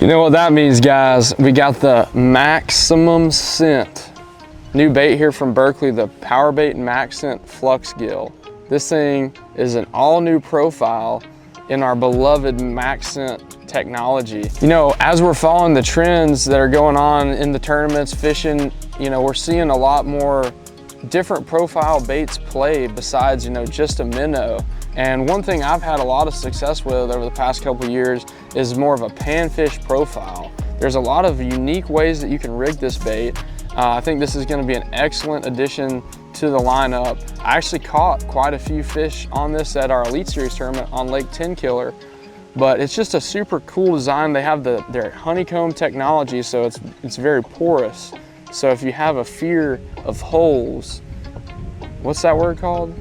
You know what that means, guys? We got the maximum scent. New bait here from Berkley, the PowerBait MaxScent Flux-Gill. This thing is an all new profile in our beloved Maxent technology. You know, as we're following the trends that are going on in the tournaments, fishing, you know, we're seeing a lot more different profile baits play besides, you know, just a minnow. And one thing I've had a lot of success with over the past couple of years is more of a panfish profile. There's a lot of unique ways that you can rig this bait. I think this is going to be an excellent addition to the lineup. I actually caught quite a few fish on this at our Elite Series tournament on Lake 10 Killer, but it's just a super cool design. They have their honeycomb technology, so it's very porous. So if you have a fear of holes, what's that word called?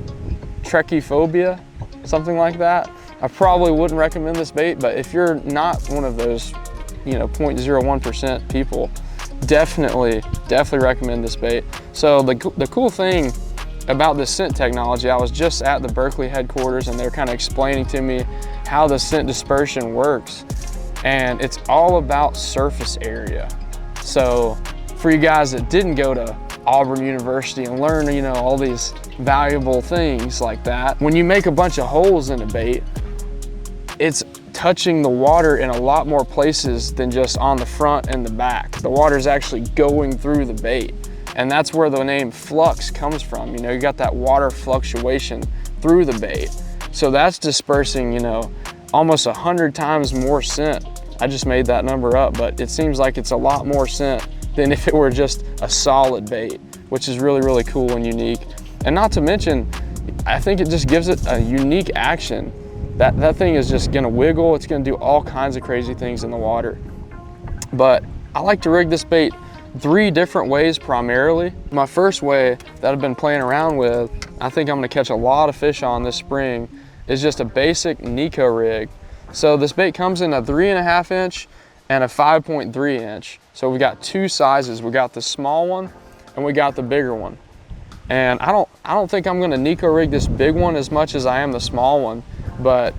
Trechyphobia, something like that. I probably wouldn't recommend this bait, but if you're not one of those, you know, 0.01% people, definitely recommend this bait. So the cool thing about this scent technology, I was just at the Berkley headquarters and they're kind of explaining to me how the scent dispersion works. And it's all about surface area. So for you guys that didn't go to Auburn University and learn, you know, all these valuable things like that, when you make a bunch of holes in a bait, it's touching the water in a lot more places than just on the front and the back. The water is actually going through the bait. And that's where the name flux comes from. You know, you got that water fluctuation through the bait. So that's dispersing, you know, almost 100 times more scent. I just made that number up, but it seems like it's a lot more scent than if it were just a solid bait, which is really, really cool and unique. And not to mention, I think it just gives it a unique action. That thing is just gonna wiggle. It's gonna do all kinds of crazy things in the water. But I like to rig this bait 3 different ways primarily. My first way that I've been playing around with, I think I'm gonna catch a lot of fish on this spring, is just a basic Nico rig. So this bait comes in a 3.5 inch and a 5.3 inch. So we got 2 sizes. We got the small one and we got the bigger one. And I don't think I'm gonna Nico rig this big one as much as I am the small one, but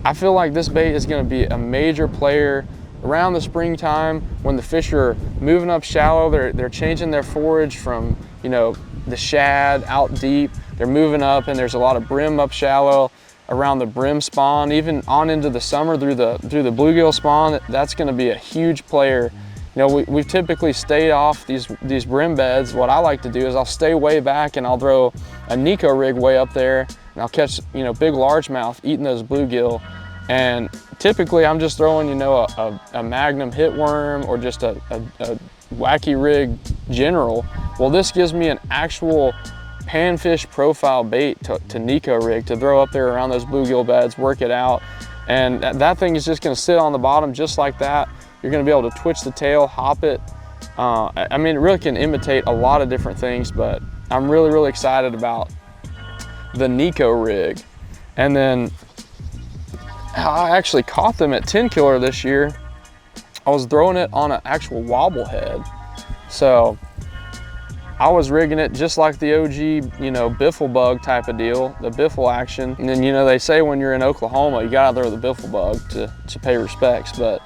I feel like this bait is gonna be a major player around the springtime when the fish are moving up shallow. They're changing their forage from, you know, the shad out deep. They're moving up and there's a lot of brim up shallow around the brim spawn, even on into the summer through the bluegill spawn. That's gonna be a huge player. You know, we've typically stayed off these brim beds. What I like to do is I'll stay way back and I'll throw a Nico rig way up there and I'll catch, you know, big largemouth eating those bluegill. And typically I'm just throwing, you know, a Magnum hitworm or just a wacky rig general. Well, this gives me an actual panfish profile bait to Nico rig to throw up there around those bluegill beds, work it out. And that thing is just gonna sit on the bottom just like that. You're gonna be able to twitch the tail, hop it. I mean, it really can imitate a lot of different things, but I'm really, really excited about the Nico rig. And then I actually caught them at 10 Killer this year. I was throwing it on an actual wobble head. So I was rigging it just like the OG, you know, biffle bug type of deal, the biffle action. And then, you know, they say when you're in Oklahoma, you gotta throw the biffle bug to pay respects. But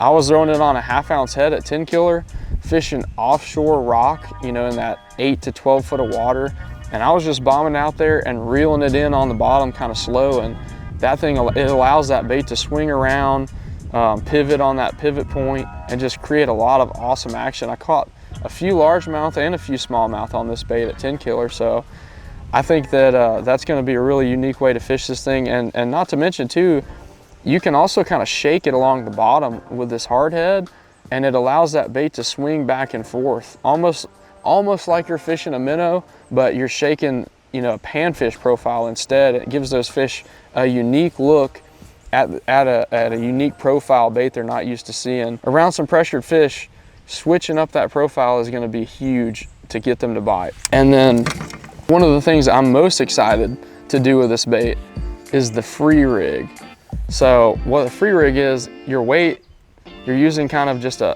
I was throwing it on a 1/2 ounce head at 10 Killer, fishing offshore rock, you know, in that 8 to 12 foot of water. And I was just bombing out there and reeling it in on the bottom kind of slow. And that thing, it allows that bait to swing around, pivot on that pivot point, and just create a lot of awesome action. I caught a few largemouth and a few smallmouth on this bait at 10 Killer. So I think that that's gonna be a really unique way to fish this thing. And not to mention too, you can also kind of shake it along the bottom with this hard head, and it allows that bait to swing back and forth, almost like you're fishing a minnow, but you're shaking, you know, a panfish profile instead. It gives those fish a unique look at a unique profile bait they're not used to seeing. Around some pressured fish, switching up that profile is gonna be huge to get them to bite. And then one of the things I'm most excited to do with this bait is the free rig. So what a free rig is, your weight, you're using kind of just a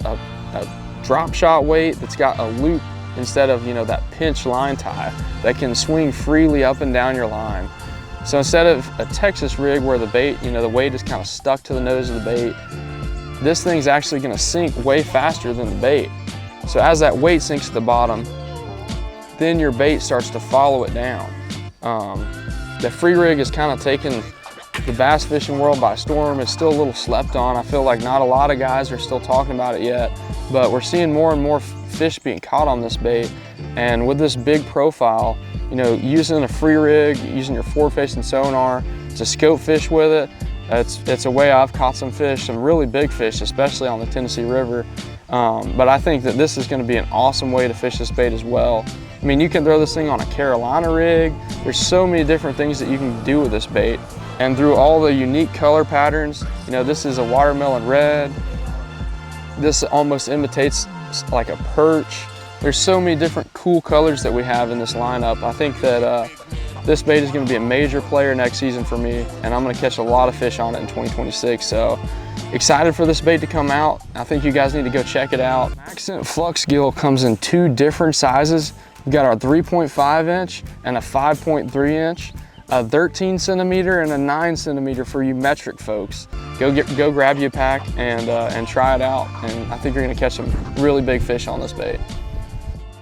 drop shot weight that's got a loop instead of, you know, that pinch line tie that can swing freely up and down your line. So instead of a Texas rig where the bait, you know, the weight is kind of stuck to the nose of the bait, this thing's actually gonna sink way faster than the bait. So as that weight sinks to the bottom, then your bait starts to follow it down. The free rig is kind of taking the bass fishing world by storm. It's still a little slept on. I feel like not a lot of guys are still talking about it yet, but we're seeing more and more fish being caught on this bait. And with this big profile, you know, using a free rig, using your forward-facing sonar to scope fish with it, it's a way I've caught some fish, some really big fish, especially on the Tennessee River. But I think that this is going to be an awesome way to fish this bait as well. I mean, you can throw this thing on a Carolina rig. There's so many different things that you can do with this bait. And through all the unique color patterns, you know, this is a watermelon red. This almost imitates like a perch. There's so many different cool colors that we have in this lineup. I think that this bait is going to be a major player next season for me, and I'm going to catch a lot of fish on it in 2026. So excited for this bait to come out. I think you guys need to go check it out. Maxent Flux-Gill comes in 2 different sizes. We've got our 3.5 inch and a 5.3 inch, a 13 centimeter and a 9 centimeter for you metric folks. Go grab you a pack and try it out, and I think you're gonna catch some really big fish on this bait.